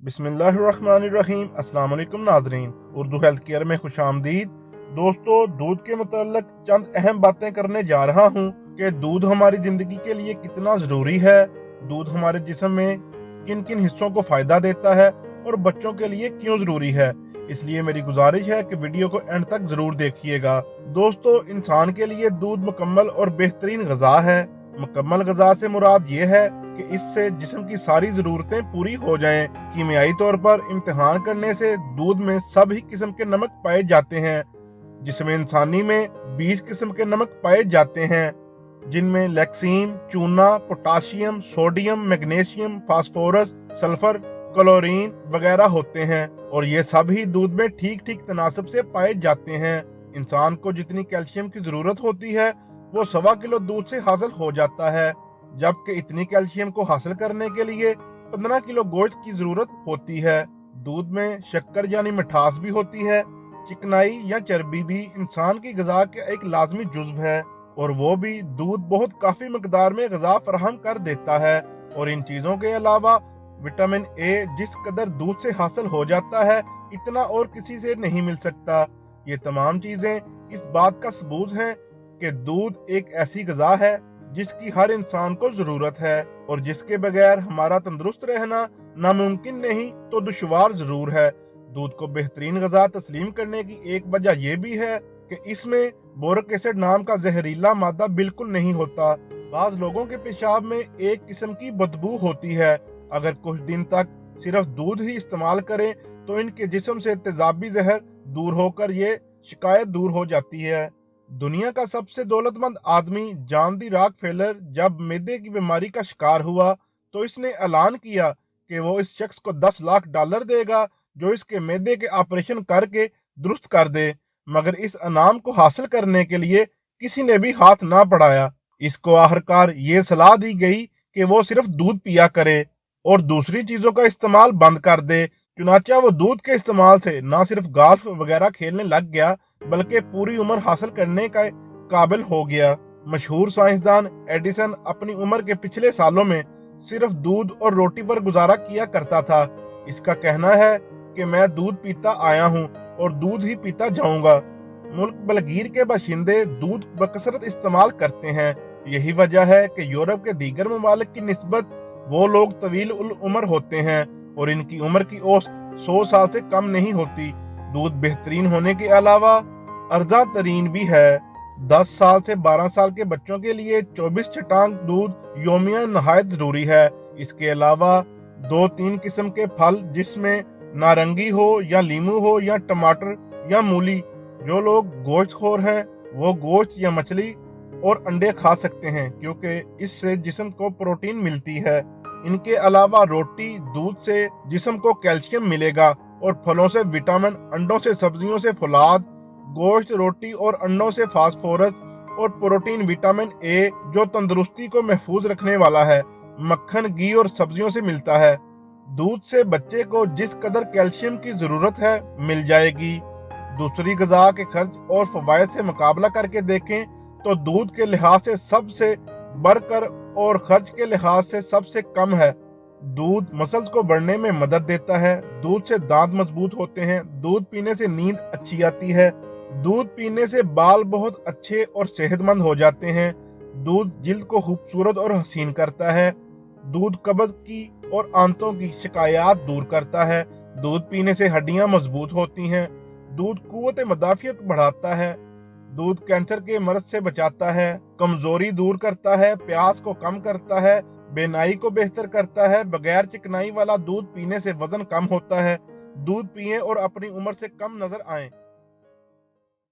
बिस्मिल्लाहिर्रहमानिर्रहीम। अस्सलाम वालेकुम नाज़रीन, उर्दू हेल्थ केयर में खुश आमदीद। दोस्तों, दूध के मुताल्लिक चंद अहम बातें करने जा रहा हूँ कि दूध हमारी ज़िंदगी के लिए कितना ज़रूरी है, दूध हमारे जिस्म में किन किन हिस्सों को फ़ायदा देता है और बच्चों के लिए क्यों ज़रूरी है। इसलिए मेरी गुजारिश है कि वीडियो को एंड तक ज़रूर देखिएगा। दोस्तों, इंसान के लिए दूध मुकम्मल और बेहतरीन ग़िज़ा है। मुकम्मल ग़िज़ा से मुराद ये है कि इससे जिस्म की सारी ज़रूरतें पूरी हो जाएं। कीमियाई तौर पर इम्तिहान करने से दूध में सभी किस्म के नमक पाए जाते हैं, जिसमें इंसानी में 20 किस्म के नमक पाए जाते हैं, जिनमें लैक्सीन, चूना, potassium, sodium, magnesium, phosphorus, sulphur, chlorine वगैरह होते हैं और ये सभी दूध में ठीक ठीक तनासब से पाए जाते हैं। इंसान को जितनी कैल्शियम की जरूरत होती है वो 1.25 किलो दूध से हासिल हो जाता है, जबकि इतनी कैल्शियम को हासिल करने के लिए 15 किलो गोश्त की जरूरत होती है। दूध में शक्कर यानी मिठास भी होती है। चिकनाई या चर्बी भी इंसान की ग़िज़ा का एक लाजमी जुज़्व है और वो भी दूध बहुत काफ़ी मकदार में ग़िज़ा फराहम कर देता है। और इन चीज़ों के अलावा विटामिन ए जिस कदर दूध से हासिल हो जाता है, इतना और किसी से नहीं मिल सकता। ये तमाम चीज़ें इस बात का सबूत हैं कि दूध एक ऐसी ग़िज़ा है जिसकी हर इंसान को ज़रूरत है और जिसके बगैर हमारा तंदुरुस्त रहना नामुमकिन नहीं तो दुश्वार ज़रूर है। दूध को बेहतरीन ग़िज़ा तस्लीम करने की एक वजह यह भी है कि इसमें बोरिक एसिड नाम का जहरीला मादा बिल्कुल नहीं होता। बाज़ लोगों के पेशाब में एक किस्म की बदबू होती है। अगर कुछ दिन तक सिर्फ दूध ही इस्तेमाल करें तो इनके जिस्म से तेजाबी जहर दूर होकर ये शिकायत दूर हो जाती है। दुनिया का सबसे दौलतमंद आदमी जॉन डी रॉकफेलर जब मैदे की बीमारी का शिकार हुआ तो इसने ऐलान किया कि वो इस शख्स को $10 लाख देगा जो इसके मैदे के ऑपरेशन करके दुरुस्त कर दे, मगर इस इनाम को हासिल करने के लिए किसी ने भी हाथ ना बढ़ाया। इसको आखिरकार ये सलाह दी गई कि वो सिर्फ दूध पिया करे और दूसरी चीजों का इस्तेमाल बंद कर दे। चुनाचा वो दूध के इस्तेमाल से ना सिर्फ गोल्फ वगैरह खेलने लग गया बल्कि पूरी उम्र हासिल करने का काबिल हो गया। मशहूर साइंसदान एडिसन अपनी उम्र के पिछले सालों में सिर्फ दूध और रोटी पर गुजारा किया करता था। इसका कहना है कि मैं दूध पीता आया हूँ और दूध ही पीता जाऊंगा। मुल्क बलगीर के बाशिंदे दूध बकसरत इस्तेमाल करते हैं। यही वजह है कि यूरोप के दीगर ममालिक की निस्बत वो लोग तवील उम्र होते हैं और इनकी उम्र की औसत 100 साल से कम नहीं होती। दूध बेहतरीन होने के अलावा अर्जा तरीन भी है। 10 साल से 12 साल के बच्चों के लिए 24 छटांग दूध योमिया नहायत जरूरी है। इसके अलावा 2-3 किस्म के फल जिसमें नारंगी हो या लीमू हो या टमाटर या मूली। जो लोग गोश्तखोर हैं वो गोश्त या मछली और अंडे खा सकते हैं क्योंकि इससे जिस्म को प्रोटीन मिलती है। इनके अलावा रोटी दूध से जिस्म को कैल्शियम मिलेगा और फलों से विटामिन, अंडों से सब्जियों से फौलाद, गोश्त, रोटी और अंडों से फास्फोरस और प्रोटीन विटामिन ए जो तंदुरुस्ती को महफूज रखने वाला है, मक्खन, घी और सब्जियों से मिलता है। दूध से बच्चे को जिस कदर कैल्शियम की जरूरत है मिल जाएगी। दूसरी ग़िज़ा के खर्च और फवायद से मुकाबला करके देखें तो दूध के लिहाज से सबसे बढ़कर और खर्च के लिहाज से सबसे कम है। दूध मसल्स को बढ़ने में मदद देता है। दूध से दांत मजबूत होते हैं। दूध पीने से नींद अच्छी आती है। दूध पीने से बाल बहुत अच्छे और सेहतमंद हो जाते हैं। दूध जिल्द को खूबसूरत और हसीन करता है। दूध कब्ज की और आंतों की शिकायत दूर करता है। दूध पीने से हड्डियां मजबूत होती हैं। दूध कुव्वत मदाफियत बढ़ाता है। दूध कैंसर के मर्ज से बचाता है, कमजोरी दूर करता है, प्यास को कम करता है, बेनाई को बेहतर करता है। बगैर चिकनाई वाला दूध पीने से वजन कम होता है। दूध पिएं और अपनी उम्र से कम नजर आएं।